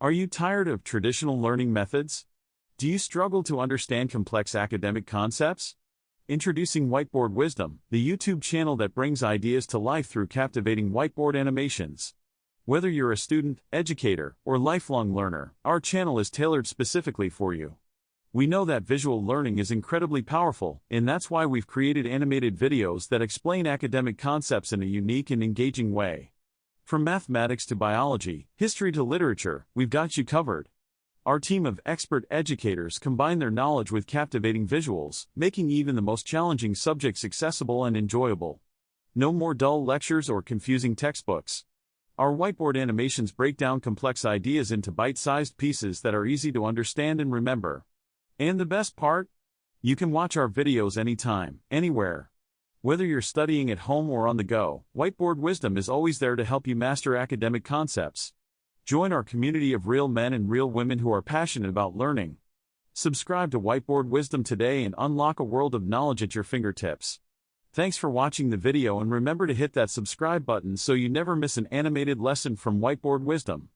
Are you tired of traditional learning methods? Do you struggle to understand complex academic concepts? Introducing Whiteboard Wisdom, the YouTube channel that brings ideas to life through captivating whiteboard animations. Whether you're a student, educator, or lifelong learner, our channel is tailored specifically for you. We know that visual learning is incredibly powerful, and that's why we've created animated videos that explain academic concepts in a unique and engaging way. From mathematics to biology, history to literature, we've got you covered. Our team of expert educators combine their knowledge with captivating visuals, making even the most challenging subjects accessible and enjoyable. No more dull lectures or confusing textbooks. Our whiteboard animations break down complex ideas into bite-sized pieces that are easy to understand and remember. And the best part? You can watch our videos anytime, anywhere. Whether you're studying at home or on the go, Whiteboard Wisdom is always there to help you master academic concepts. Join our community of real men and real women who are passionate about learning. Subscribe to Whiteboard Wisdom today and unlock a world of knowledge at your fingertips. Thanks for watching the video, and remember to hit that subscribe button so you never miss an animated lesson from Whiteboard Wisdom.